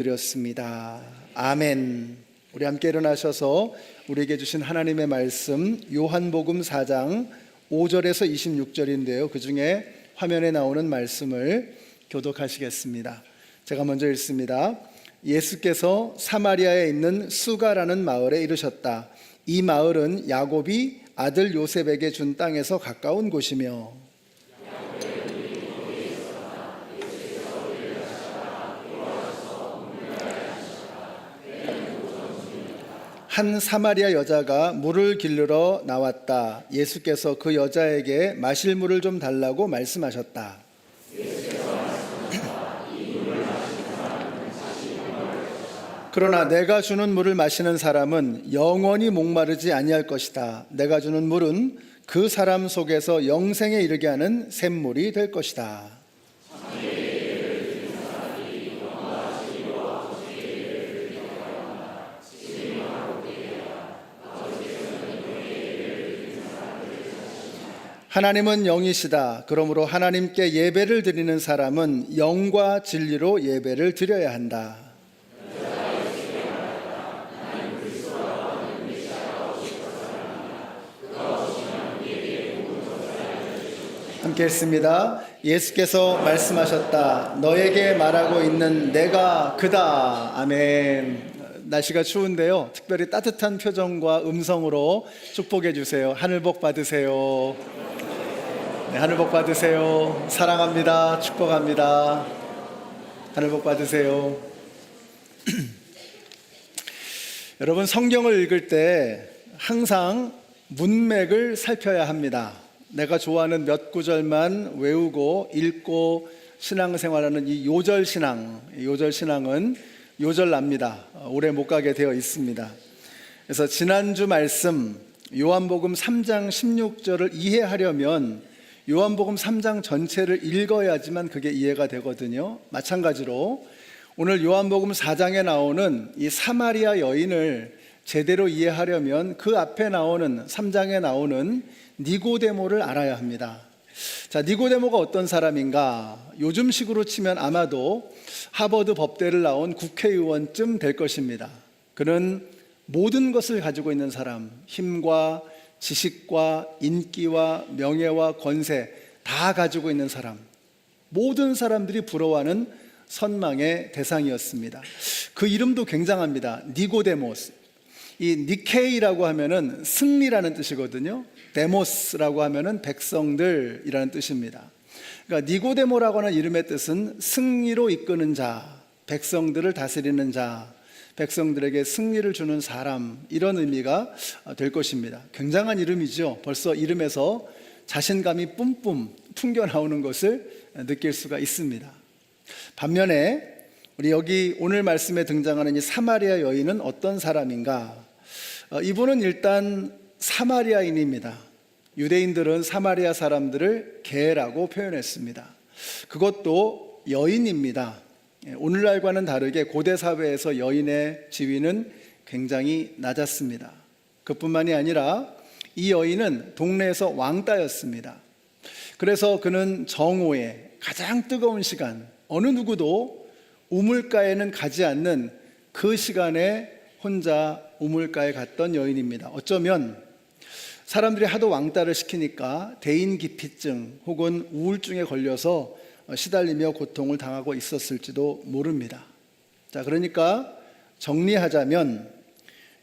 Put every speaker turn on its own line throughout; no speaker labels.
드렸습니다. 아멘. 우리 함께 일어나셔서 우리에게 주신 하나님의 말씀 요한복음 4장 5절에서 26절인데요. 그 중에 화면에 나오는 말씀을 교독하시겠습니다. 제가 먼저 읽습니다. 예수께서 사마리아에 있는 수가라는 마을에 이르셨다. 이 마을은 야곱이 아들 요셉에게 준 땅에서 가까운 곳이며 한 사마리아 여자가 물을 길르러 나왔다. 예수께서 그 여자에게 마실 물을 좀 달라고 말씀하셨다. 그러나 내가 주는 물을 마시는 사람은 영원히 목마르지 아니할 것이다. 내가 주는 물은 그 사람 속에서 영생에 이르게 하는 샘물이 될 것이다. 하나님은 영이시다. 그러므로 하나님께 예배를 드리는 사람은 영과 진리로 예배를 드려야 한다. 함께 읽습니다. 예수께서 말씀하셨다. 너에게 말하고 있는 내가 그다. 아멘. 날씨가 추운데요. 특별히 따뜻한 표정과 음성으로 축복해 주세요. 하늘 복 받으세요. 네, 하늘 복 받으세요. 사랑합니다. 축복합니다. 하늘 복 받으세요. 여러분, 성경을 읽을 때 항상 문맥을 살펴야 합니다. 내가 좋아하는 몇 구절만 외우고 읽고 신앙생활하는 이 요절신앙은 요절납니다. 오래 못 가게 되어 있습니다. 그래서 지난주 말씀 요한복음 3장 16절을 이해하려면 요한복음 3장 전체를 읽어야지만 그게 이해가 되거든요. 마찬가지로 오늘 요한복음 4장에 나오는 이 사마리아 여인을 제대로 이해하려면 그 앞에 나오는 3장에 나오는 니고데모를 알아야 합니다. 자, 니고데모가 어떤 사람인가? 요즘식으로 치면 아마도 하버드 법대를 나온 국회의원쯤 될 것입니다. 그는 모든 것을 가지고 있는 사람, 힘과 지식과 인기와 명예와 권세 다 가지고 있는 사람, 모든 사람들이 부러워하는 선망의 대상이었습니다. 그 이름도 굉장합니다. 니고데모스. 이 니케이라고 하면은 승리라는 뜻이거든요. 데모스라고 하면은 백성들이라는 뜻입니다. 그러니까 니고데모라고 하는 이름의 뜻은 승리로 이끄는 자, 백성들을 다스리는 자, 백성들에게 승리를 주는 사람, 이런 의미가 될 것입니다. 굉장한 이름이죠. 벌써 이름에서 자신감이 뿜뿜 풍겨나오는 것을 느낄 수가 있습니다. 반면에 우리 여기 오늘 말씀에 등장하는 이 사마리아 여인은 어떤 사람인가? 이분은 일단 사마리아인입니다. 유대인들은 사마리아 사람들을 개라고 표현했습니다. 그것도 여인입니다. 오늘날과는 다르게 고대 사회에서 여인의 지위는 굉장히 낮았습니다. 그뿐만이 아니라 이 여인은 동네에서 왕따였습니다. 그래서 그는 정오에 가장 뜨거운 시간, 어느 누구도 우물가에는 가지 않는 그 시간에 혼자 우물가에 갔던 여인입니다. 어쩌면 사람들이 하도 왕따를 시키니까 대인기피증 혹은 우울증에 걸려서 시달리며 고통을 당하고 있었을지도 모릅니다. 자, 그러니까 정리하자면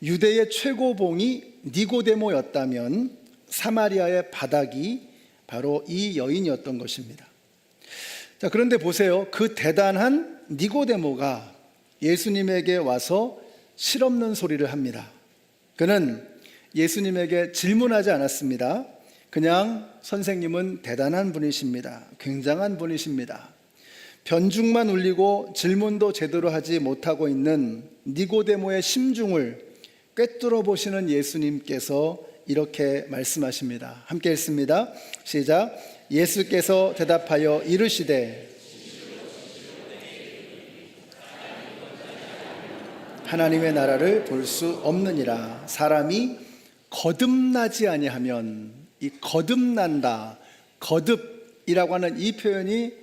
유대의 최고봉이 니고데모였다면 사마리아의 바닥이 바로 이 여인이었던 것입니다. 자, 그런데 보세요. 그 대단한 니고데모가 예수님에게 와서 실없는 소리를 합니다. 그는 예수님에게 질문하지 않았습니다. 그냥 선생님은 대단한 분이십니다. 굉장한 분이십니다. 변죽만 울리고 질문도 제대로 하지 못하고 있는 니고데모의 심중을 꿰뚫어 보시는 예수님께서 이렇게 말씀하십니다. 함께 읽습니다. 시작. 예수께서 대답하여 이르시되 하나님의 나라를 볼 수 없느니라. 사람이 거듭나지 아니하면, 이 거듭난다, 거듭이라고 하는 이 표현이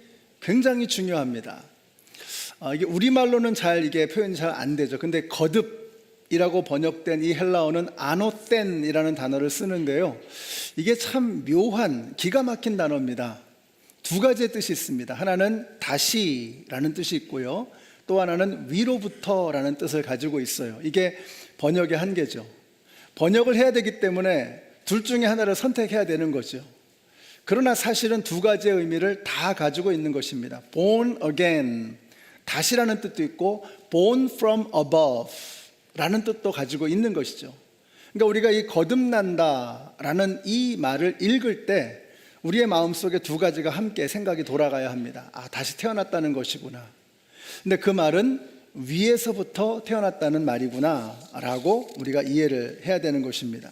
굉장히 중요합니다. 이게 우리말로는 이게 표현이 잘 안 되죠. 근데 거듭이라고 번역된 이 헬라어는 아노텐이라는 단어를 쓰는데요. 이게 참 묘한 기가 막힌 단어입니다. 두 가지의 뜻이 있습니다. 하나는 다시라는 뜻이 있고요. 또 하나는 위로부터라는 뜻을 가지고 있어요. 이게 번역의 한계죠. 번역을 해야 되기 때문에 둘 중에 하나를 선택해야 되는 거죠. 그러나 사실은 두 가지의 의미를 다 가지고 있는 것입니다. born again, 다시라는 뜻도 있고 born from above 라는 뜻도 가지고 있는 것이죠. 그러니까 우리가 이 거듭난다라는 이 말을 읽을 때 우리의 마음속에 두 가지가 함께 생각이 돌아가야 합니다. 다시 태어났다는 것이구나. 근데 그 말은 위에서부터 태어났다는 말이구나 라고 우리가 이해를 해야 되는 것입니다.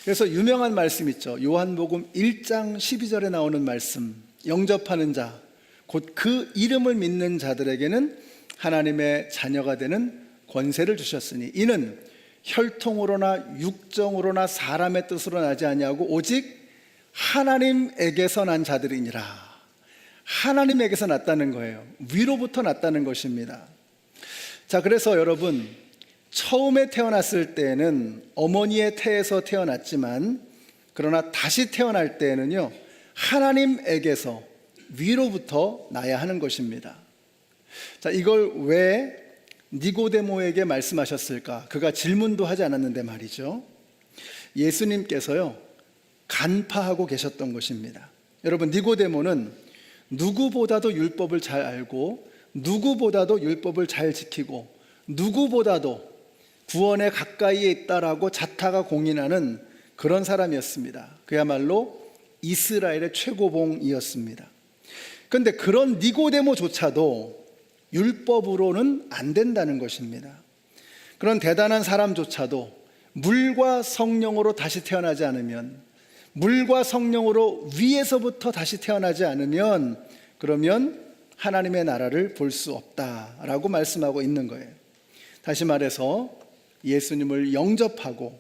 그래서 유명한 말씀 있죠. 요한복음 1장 12절에 나오는 말씀, 영접하는 자, 곧 그 이름을 믿는 자들에게는 하나님의 자녀가 되는 권세를 주셨으니 이는 혈통으로나 육정으로나 사람의 뜻으로 나지 아니하고 오직 하나님에게서 난 자들이니라. 하나님에게서 났다는 거예요. 위로부터 났다는 것입니다. 자, 그래서 여러분, 처음에 태어났을 때는 어머니의 태에서 태어났지만 그러나 다시 태어날 때는요, 하나님에게서 위로부터 나야 하는 것입니다. 자, 이걸 왜 니고데모에게 말씀하셨을까? 그가 질문도 하지 않았는데 말이죠. 예수님께서요, 간파하고 계셨던 것입니다. 여러분, 니고데모는 누구보다도 율법을 잘 알고 누구보다도 율법을 잘 지키고 누구보다도 구원에 가까이에 있다라고 자타가 공인하는 그런 사람이었습니다. 그야말로 이스라엘의 최고봉이었습니다. 그런데 그런 니고데모조차도 율법으로는 안 된다는 것입니다. 그런 대단한 사람조차도 물과 성령으로 다시 태어나지 않으면, 물과 성령으로 위에서부터 다시 태어나지 않으면 그러면 하나님의 나라를 볼 수 없다라고 말씀하고 있는 거예요. 다시 말해서 예수님을 영접하고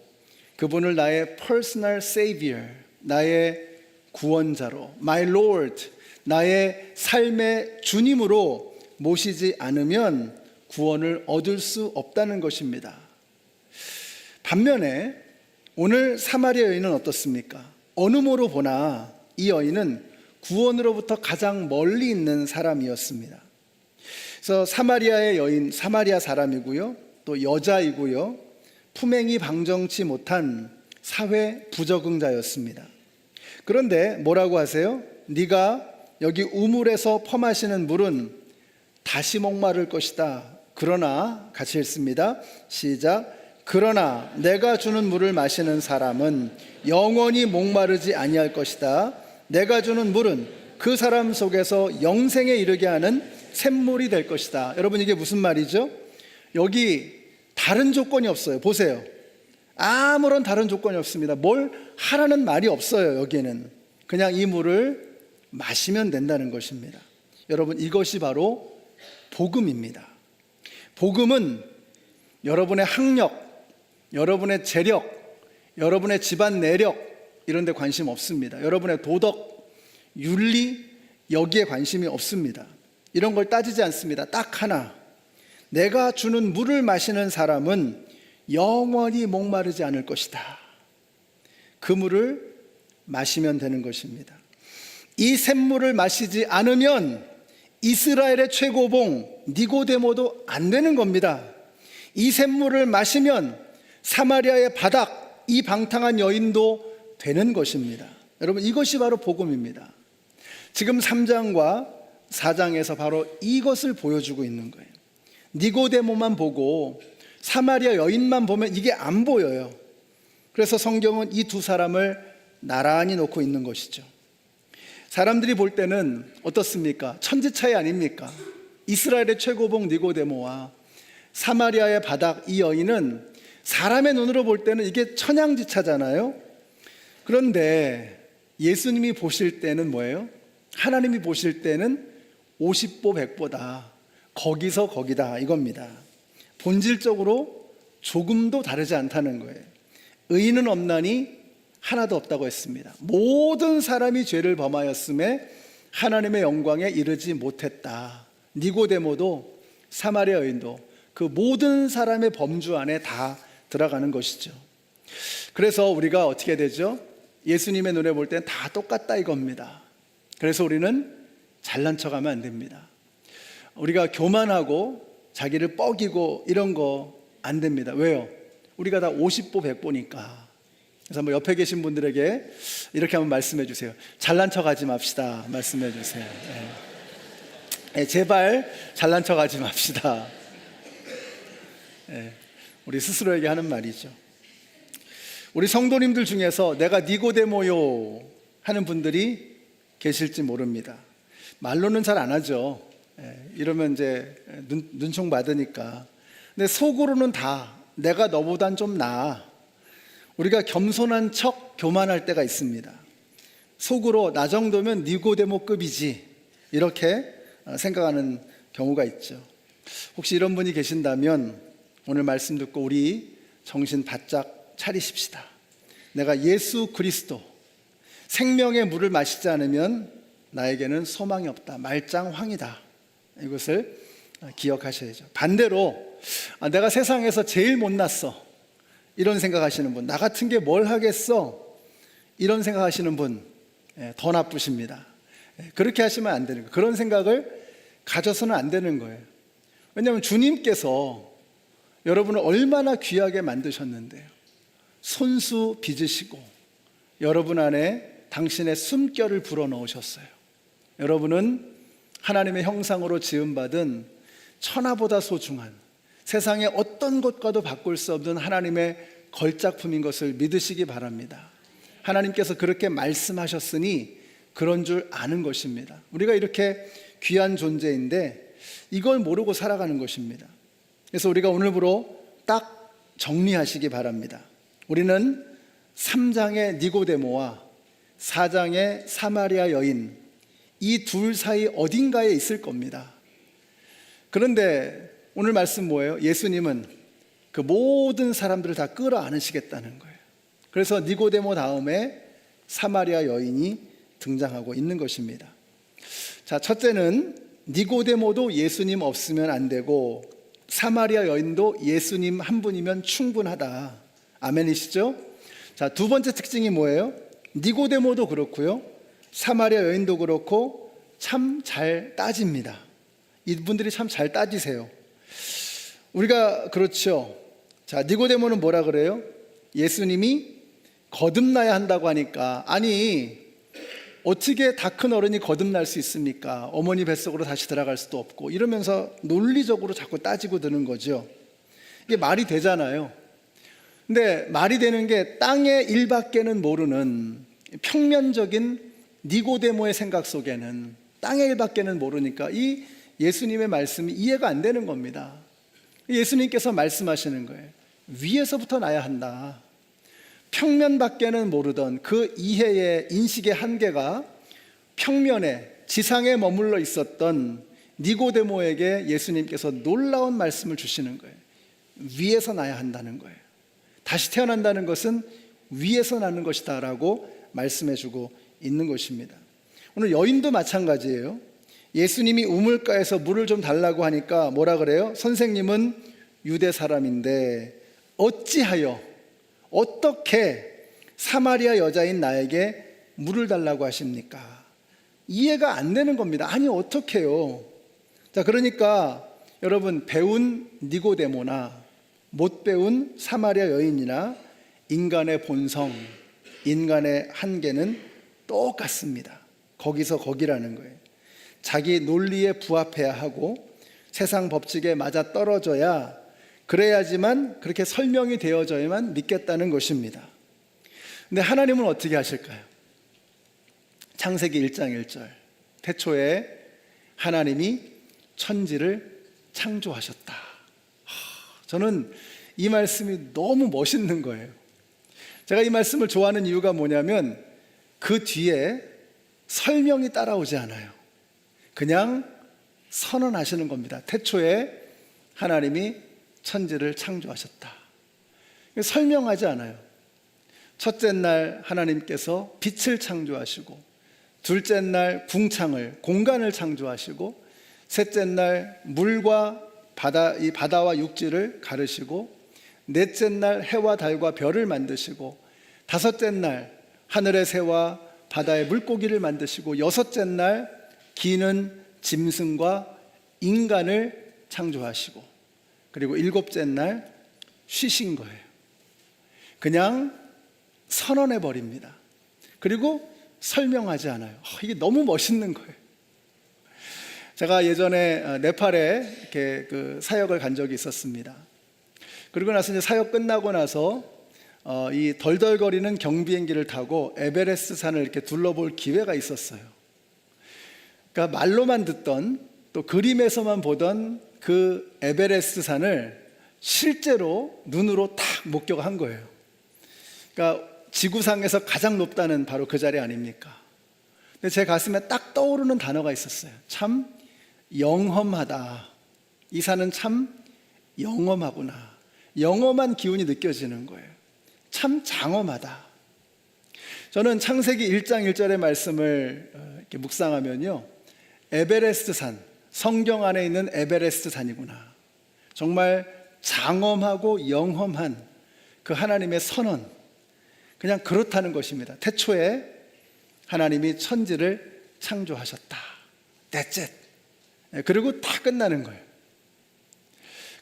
그분을 나의 personal savior, 나의 구원자로, my Lord, 나의 삶의 주님으로 모시지 않으면 구원을 얻을 수 없다는 것입니다. 반면에 오늘 사마리아 여인은 어떻습니까? 어느 모로 보나 이 여인은 구원으로부터 가장 멀리 있는 사람이었습니다. 그래서 사마리아의 여인, 사마리아 사람이고요, 또 여자이고요, 품행이 방정치 못한 사회 부적응자였습니다. 그런데 뭐라고 하세요? 네가 여기 우물에서 퍼마시는 물은 다시 목마를 것이다. 그러나, 같이 읽습니다. 시작. 그러나 내가 주는 물을 마시는 사람은 영원히 목마르지 아니할 것이다. 내가 주는 물은 그 사람 속에서 영생에 이르게 하는 샘물이 될 것이다. 여러분, 이게 무슨 말이죠? 여기 다른 조건이 없어요. 보세요. 아무런 다른 조건이 없습니다. 뭘 하라는 말이 없어요. 여기는 그냥 이 물을 마시면 된다는 것입니다. 여러분, 이것이 바로 복음입니다. 복음은 여러분의 학력, 여러분의 재력, 여러분의 집안 내력 이런 데 관심 없습니다. 여러분의 도덕, 윤리 여기에 관심이 없습니다. 이런 걸 따지지 않습니다. 딱 하나, 내가 주는 물을 마시는 사람은 영원히 목마르지 않을 것이다. 그 물을 마시면 되는 것입니다. 이 샘물을 마시지 않으면 이스라엘의 최고봉 니고데모도 안 되는 겁니다. 이 샘물을 마시면 사마리아의 바닥, 이 방탕한 여인도 되는 것입니다. 여러분, 이것이 바로 복음입니다. 지금 3장과 4장에서 바로 이것을 보여주고 있는 거예요. 니고데모만 보고 사마리아 여인만 보면 이게 안 보여요. 그래서 성경은 이 두 사람을 나란히 놓고 있는 것이죠. 사람들이 볼 때는 어떻습니까? 천지 차이 아닙니까? 이스라엘의 최고봉 니고데모와 사마리아의 바닥 이 여인은 사람의 눈으로 볼 때는 이게 천양지차잖아요. 그런데 예수님이 보실 때는 뭐예요? 하나님이 보실 때는 50보 100보다 거기서 거기다 이겁니다. 본질적으로 조금도 다르지 않다는 거예요. 의인은 없나니 하나도 없다고 했습니다. 모든 사람이 죄를 범하였음에 하나님의 영광에 이르지 못했다. 니고데모도 사마리아 여인도 그 모든 사람의 범주 안에 다 들어가는 것이죠. 그래서 우리가 어떻게 되죠? 예수님의 눈에 볼 땐 다 똑같다 이겁니다. 그래서 우리는 잘난 척하면 안 됩니다. 우리가 교만하고 자기를 뻐기고 이런 거 안 됩니다. 왜요? 우리가 다 50보 100보니까. 그래서 한번 옆에 계신 분들에게 이렇게 한번 말씀해 주세요. 잘난 척하지 맙시다. 말씀해 주세요. 제발 잘난 척하지 맙시다. 우리 스스로에게 하는 말이죠. 우리 성도님들 중에서 내가 니고데모요 하는 분들이 계실지 모릅니다. 말로는 잘 안 하죠. 이러면 이제 눈총 받으니까. 근데 속으로는 다 내가 너보단 좀 나아. 우리가 겸손한 척 교만할 때가 있습니다. 속으로 나 정도면 니고데모급이지 이렇게 생각하는 경우가 있죠. 혹시 이런 분이 계신다면 오늘 말씀 듣고 우리 정신 바짝 차리십시다. 내가 예수 그리스도 생명의 물을 마시지 않으면 나에게는 소망이 없다. 말짱황이다. 이것을 기억하셔야죠. 반대로 내가 세상에서 제일 못났어. 이런 생각하시는 분, 나 같은 게 뭘 하겠어? 이런 생각하시는 분, 더 나쁘십니다. 그렇게 하시면 안 되는 거예요. 그런 생각을 가져서는 안 되는 거예요. 왜냐하면 주님께서 여러분을 얼마나 귀하게 만드셨는데요. 손수 빚으시고 여러분 안에 당신의 숨결을 불어넣으셨어요. 여러분은 하나님의 형상으로 지음받은 천하보다 소중한 세상의 어떤 것과도 바꿀 수 없는 하나님의 걸작품인 것을 믿으시기 바랍니다. 하나님께서 그렇게 말씀하셨으니 그런 줄 아는 것입니다. 우리가 이렇게 귀한 존재인데 이걸 모르고 살아가는 것입니다. 그래서 우리가 오늘부로 딱 정리하시기 바랍니다. 우리는 3장의 니고데모와 4장의 사마리아 여인, 이 둘 사이 어딘가에 있을 겁니다. 그런데 오늘 말씀 뭐예요? 예수님은 그 모든 사람들을 다 끌어안으시겠다는 거예요. 그래서 니고데모 다음에 사마리아 여인이 등장하고 있는 것입니다. 자, 첫째는 니고데모도 예수님 없으면 안 되고 사마리아 여인도 예수님 한 분이면 충분하다. 아멘이시죠? 자, 두 번째 특징이 뭐예요? 니고데모도 그렇고요, 사마리아 여인도 그렇고 참 잘 따집니다. 이분들이 참 잘 따지세요. 우리가 그렇죠. 자, 니고데모는 뭐라 그래요? 예수님이 거듭나야 한다고 하니까, 아니 어떻게 다 큰 어른이 거듭날 수 있습니까? 어머니 뱃속으로 다시 들어갈 수도 없고, 이러면서 논리적으로 자꾸 따지고 드는 거죠. 이게 말이 되잖아요. 근데 말이 되는 게 땅의 일밖에는 모르는 평면적인 니고데모의 생각 속에는 땅의 일밖에는 모르니까 이 예수님의 말씀이 이해가 안 되는 겁니다. 예수님께서 말씀하시는 거예요. 위에서부터 나야 한다. 평면밖에는 모르던 그 이해의 인식의 한계가 평면에, 지상에 머물러 있었던 니고데모에게 예수님께서 놀라운 말씀을 주시는 거예요. 위에서 나야 한다는 거예요. 다시 태어난다는 것은 위에서 나는 것이다 라고 말씀해 주고 있는 것입니다. 오늘 여인도 마찬가지예요. 예수님이 우물가에서 물을 좀 달라고 하니까 뭐라 그래요? 선생님은 유대 사람인데 어찌하여, 어떻게 사마리아 여자인 나에게 물을 달라고 하십니까? 이해가 안 되는 겁니다. 아니 어떡해요? 자, 그러니까 여러분, 배운 니고데모나 못 배운 사마리아 여인이나 인간의 본성, 인간의 한계는 똑같습니다. 거기서 거기라는 거예요. 자기 논리에 부합해야 하고 세상 법칙에 맞아 떨어져야, 그래야지만, 그렇게 설명이 되어져야만 믿겠다는 것입니다. 근데 하나님은 어떻게 하실까요? 창세기 1장 1절, 태초에 하나님이 천지를 창조하셨다. 저는 이 말씀이 너무 멋있는 거예요. 제가 이 말씀을 좋아하는 이유가 뭐냐면 그 뒤에 설명이 따라오지 않아요. 그냥 선언하시는 겁니다. 태초에 하나님이 천지를 창조하셨다. 설명하지 않아요. 첫째 날 하나님께서 빛을 창조하시고, 둘째 날 궁창을, 공간을 창조하시고, 셋째 날 물과 이 바다와 육지를 가르시고, 넷째 날 해와 달과 별을 만드시고, 다섯째 날 하늘의 새와 바다의 물고기를 만드시고, 여섯째 날 기는 짐승과 인간을 창조하시고, 그리고 일곱째 날 쉬신 거예요. 그냥 선언해 버립니다. 그리고 설명하지 않아요. 이게 너무 멋있는 거예요. 제가 예전에 네팔에 이렇게 그 사역을 간 적이 있었습니다. 그리고 나서 이제 사역 끝나고 나서 이 덜덜거리는 경비행기를 타고 에베레스트 산을 이렇게 둘러볼 기회가 있었어요. 그러니까 말로만 듣던, 또 그림에서만 보던 그 에베레스트 산을 실제로 눈으로 딱 목격한 거예요. 그러니까 지구상에서 가장 높다는 바로 그 자리 아닙니까? 근데 제 가슴에 딱 떠오르는 단어가 있었어요. 참 영험하다. 이 산은 참 영험하구나. 영험한 기운이 느껴지는 거예요. 참 장엄하다. 저는 창세기 1장 1절의 말씀을 이렇게 묵상하면요, 에베레스트 산, 성경 안에 있는 에베레스트 산이구나. 정말 장엄하고 영험한 그 하나님의 선언, 그냥 그렇다는 것입니다. 태초에 하나님이 천지를 창조하셨다. That's it. 그리고 다 끝나는 거예요.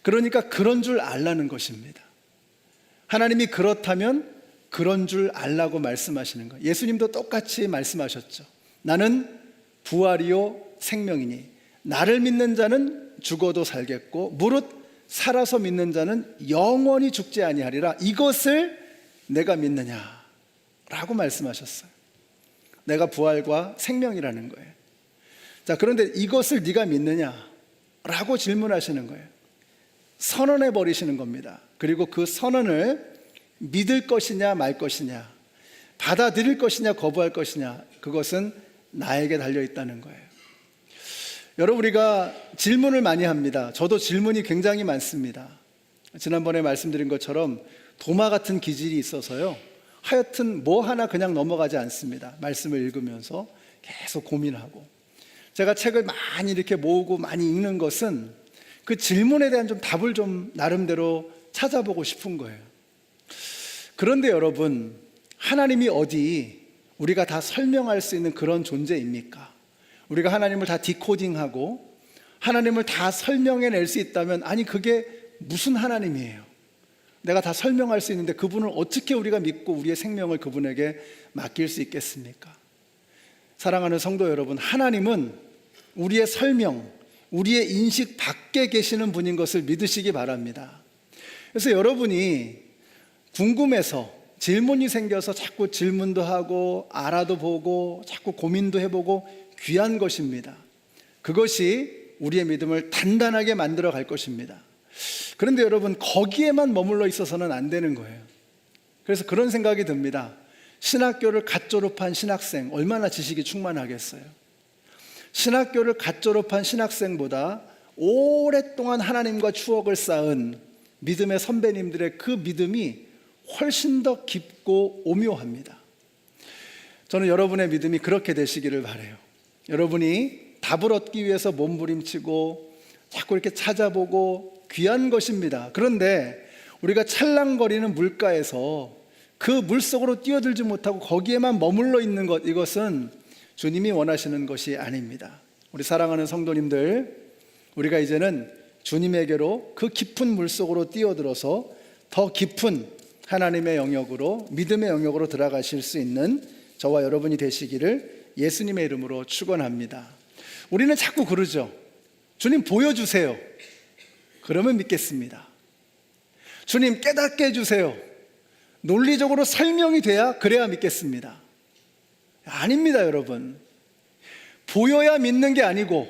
그러니까 그런 줄 알라는 것입니다. 하나님이 그렇다면 그런 줄 알라고 말씀하시는 거예요. 예수님도 똑같이 말씀하셨죠. 나는 부활이요 생명이니 나를 믿는 자는 죽어도 살겠고 무릇 살아서 믿는 자는 영원히 죽지 아니하리라. 이것을 내가 믿느냐라고 말씀하셨어요. 내가 부활과 생명이라는 거예요. 자, 그런데 이것을 네가 믿느냐라고 질문하시는 거예요. 선언해 버리시는 겁니다. 그리고 그 선언을 믿을 것이냐 말 것이냐, 받아들일 것이냐 거부할 것이냐, 그것은 나에게 달려 있다는 거예요. 여러분, 우리가 질문을 많이 합니다. 저도 질문이 굉장히 많습니다. 지난번에 말씀드린 것처럼 도마 같은 기질이 있어서요, 하여튼 뭐 하나 그냥 넘어가지 않습니다. 말씀을 읽으면서 계속 고민하고. 제가 책을 많이 이렇게 모으고 많이 읽는 것은 그 질문에 대한 좀 답을 좀 나름대로 찾아보고 싶은 거예요. 그런데 여러분, 하나님이 어디 우리가 다 설명할 수 있는 그런 존재입니까? 우리가 하나님을 다 디코딩하고 하나님을 다 설명해낼 수 있다면, 아니 그게 무슨 하나님이에요? 내가 다 설명할 수 있는데 그분을 어떻게 우리가 믿고 우리의 생명을 그분에게 맡길 수 있겠습니까? 사랑하는 성도 여러분, 하나님은 우리의 설명, 우리의 인식 밖에 계시는 분인 것을 믿으시기 바랍니다. 그래서 여러분이 궁금해서 질문이 생겨서 자꾸 질문도 하고 알아도 보고 자꾸 고민도 해보고 귀한 것입니다. 그것이 우리의 믿음을 단단하게 만들어 갈 것입니다. 그런데 여러분, 거기에만 머물러 있어서는 안 되는 거예요. 그래서 그런 생각이 듭니다. 신학교를 갓 졸업한 신학생 얼마나 지식이 충만하겠어요? 신학교를 갓 졸업한 신학생보다 오랫동안 하나님과 추억을 쌓은 믿음의 선배님들의 그 믿음이 훨씬 더 깊고 오묘합니다. 저는 여러분의 믿음이 그렇게 되시기를 바라요. 여러분이 답을 얻기 위해서 몸부림치고 자꾸 이렇게 찾아보고 귀한 것입니다. 그런데 우리가 찰랑거리는 물가에서 그 물속으로 뛰어들지 못하고 거기에만 머물러 있는 것, 이것은 주님이 원하시는 것이 아닙니다. 우리 사랑하는 성도님들, 우리가 이제는 주님에게로 그 깊은 물속으로 뛰어들어서 더 깊은 하나님의 영역으로, 믿음의 영역으로 들어가실 수 있는 저와 여러분이 되시기를 예수님의 이름으로 축원합니다. 우리는 자꾸 그러죠. 주님 보여주세요. 그러면 믿겠습니다. 주님 깨닫게 해주세요. 논리적으로 설명이 돼야 그래야 믿겠습니다. 아닙니다, 여러분. 보여야 믿는 게 아니고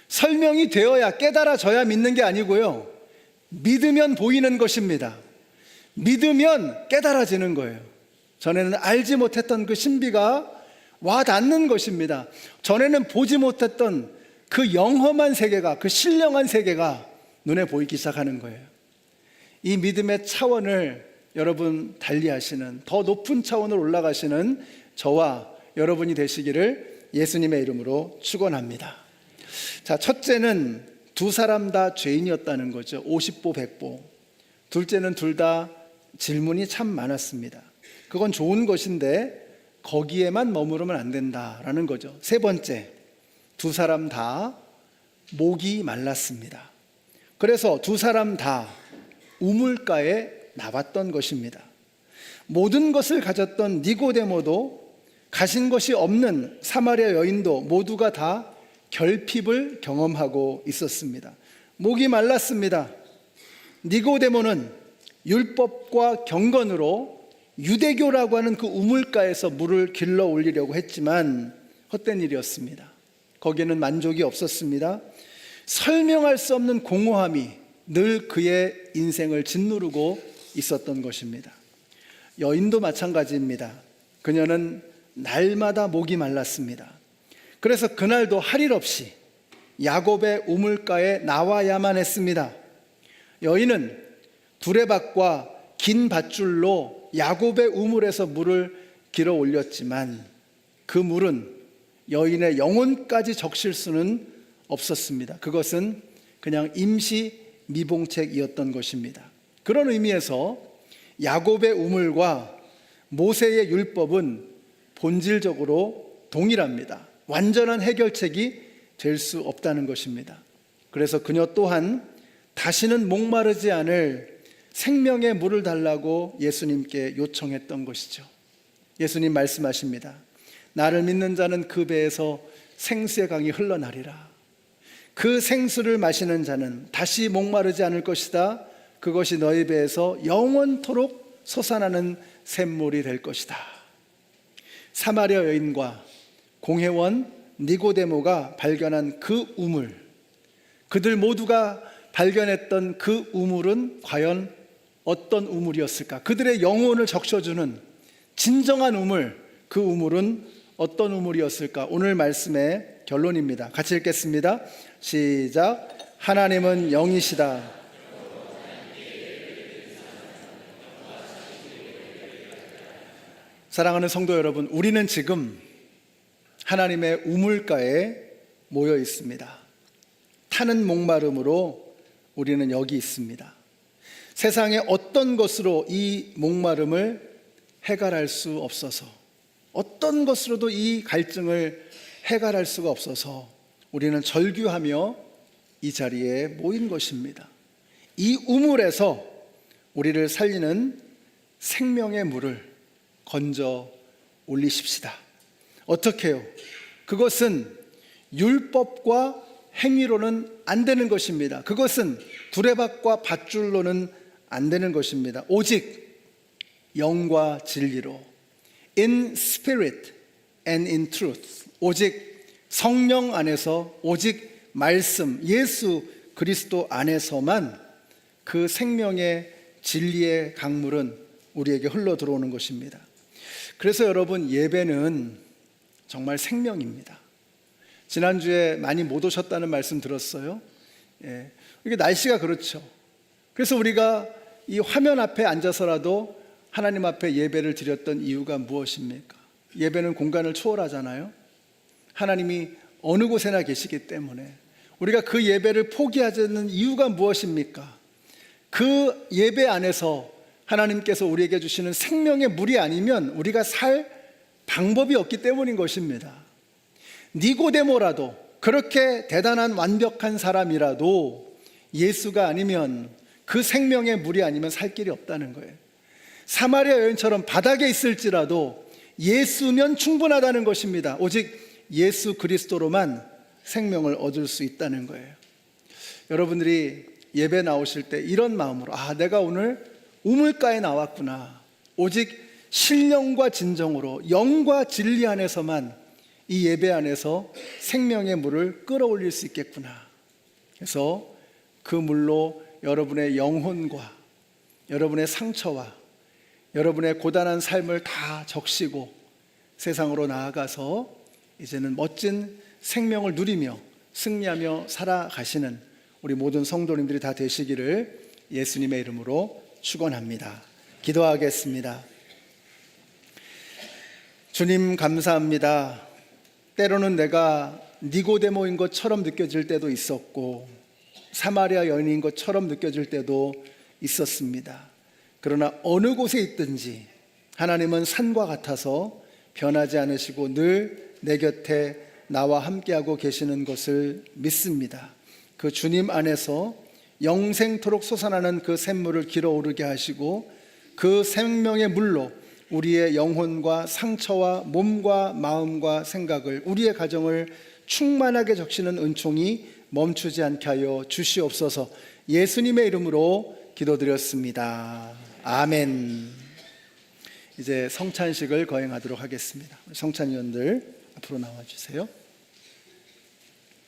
설명이 되어야 깨달아져야 믿는 게 아니고요, 믿으면 보이는 것입니다. 믿으면 깨달아지는 거예요. 전에는 알지 못했던 그 신비가 와 닿는 것입니다. 전에는 보지 못했던 그 영험한 세계가, 그 신령한 세계가 눈에 보이기 시작하는 거예요. 이 믿음의 차원을 여러분 달리하시는, 더 높은 차원으로 올라가시는 저와 여러분이 되시기를 예수님의 이름으로 축원합니다. 자, 첫째는 두 사람 다 죄인이었다는 거죠. 50보 100보. 둘째는 둘 다 질문이 참 많았습니다. 그건 좋은 것인데 거기에만 머무르면 안 된다라는 거죠. 세 번째, 두 사람 다 목이 말랐습니다. 그래서 두 사람 다 우물가에 나왔던 것입니다. 모든 것을 가졌던 니고데모도 가진 것이 없는 사마리아 여인도 모두가 다 결핍을 경험하고 있었습니다. 목이 말랐습니다. 니고데모는 율법과 경건으로 유대교라고 하는 그 우물가에서 물을 길러 올리려고 했지만 헛된 일이었습니다. 거기에는 만족이 없었습니다. 설명할 수 없는 공허함이 늘 그의 인생을 짓누르고 있었던 것입니다. 여인도 마찬가지입니다. 그녀는 날마다 목이 말랐습니다. 그래서 그날도 할 일 없이 야곱의 우물가에 나와야만 했습니다. 여인은 두레박과 긴 밧줄로 야곱의 우물에서 물을 길어 올렸지만 그 물은 여인의 영혼까지 적실 수는 없었습니다. 그것은 그냥 임시 미봉책이었던 것입니다. 그런 의미에서 야곱의 우물과 모세의 율법은 본질적으로 동일합니다. 완전한 해결책이 될 수 없다는 것입니다. 그래서 그녀 또한 다시는 목마르지 않을 생명의 물을 달라고 예수님께 요청했던 것이죠. 예수님 말씀하십니다. 나를 믿는 자는 그 배에서 생수의 강이 흘러나리라. 그 생수를 마시는 자는 다시 목마르지 않을 것이다. 그것이 너희 배에서 영원토록 솟아나는 샘물이 될 것이다. 사마리아 여인과 공회원 니고데모가 발견한 그 우물, 그들 모두가 발견했던 그 우물은 과연 어떤 우물이었을까? 그들의 영혼을 적셔주는 진정한 우물, 그 우물은 어떤 우물이었을까? 오늘 말씀의 결론입니다. 같이 읽겠습니다. 시작. 하나님은 영이시다. 사랑하는 성도 여러분, 우리는 지금 하나님의 우물가에 모여 있습니다. 타는 목마름으로 우리는 여기 있습니다. 세상의 어떤 것으로 이 목마름을 해결할 수 없어서, 어떤 것으로도 이 갈증을 해결할 수가 없어서 우리는 절규하며 이 자리에 모인 것입니다. 이 우물에서 우리를 살리는 생명의 물을 건져 올리십시다. 어떻게 해요? 그것은 율법과 행위로는 안 되는 것입니다. 그것은 두레박과 밧줄로는 안 되는 것입니다. 오직 영과 진리로, in spirit and in truth, 오직 성령 안에서, 오직 말씀 예수 그리스도 안에서만 그 생명의 진리의 강물은 우리에게 흘러 들어오는 것입니다. 그래서 여러분, 예배는 정말 생명입니다. 지난주에 많이 못 오셨다는 말씀 들었어요. 이게 날씨가 그렇죠. 그래서 우리가 이 화면 앞에 앉아서라도 하나님 앞에 예배를 드렸던 이유가 무엇입니까? 예배는 공간을 초월하잖아요. 하나님이 어느 곳에나 계시기 때문에 우리가 그 예배를 포기하지 않는 이유가 무엇입니까? 그 예배 안에서 하나님께서 우리에게 주시는 생명의 물이 아니면 우리가 살 방법이 없기 때문인 것입니다. 니고데모라도, 그렇게 대단한 완벽한 사람이라도 예수가 아니면, 그 생명의 물이 아니면 살 길이 없다는 거예요. 사마리아 여인처럼 바닥에 있을지라도 예수면 충분하다는 것입니다. 오직 예수 그리스도로만 생명을 얻을 수 있다는 거예요. 여러분들이 예배 나오실 때 이런 마음으로, 내가 오늘 우물가에 나왔구나. 오직 신령과 진정으로 영과 진리 안에서만 이 예배 안에서 생명의 물을 끌어올릴 수 있겠구나. 그래서 그 물로 여러분의 영혼과 여러분의 상처와 여러분의 고단한 삶을 다 적시고 세상으로 나아가서 이제는 멋진 생명을 누리며 승리하며 살아가시는 우리 모든 성도님들이 다 되시기를 예수님의 이름으로 축원합니다. 기도하겠습니다. 주님, 감사합니다. 때로는 내가 니고데모인 것처럼 느껴질 때도 있었고, 사마리아 여인인 것처럼 느껴질 때도 있었습니다. 그러나 어느 곳에 있든지 하나님은 산과 같아서 변하지 않으시고 늘 내 곁에 나와 함께하고 계시는 것을 믿습니다. 그 주님 안에서 영생토록 솟아나는 그 샘물을 길어오르게 하시고 그 생명의 물로 우리의 영혼과 상처와 몸과 마음과 생각을, 우리의 가정을 충만하게 적시는 은총이 멈추지 않게 하여 주시옵소서. 예수님의 이름으로 기도드렸습니다. 아멘. 이제 성찬식을 거행하도록 하겠습니다. 성찬위원들 앞으로 나와주세요.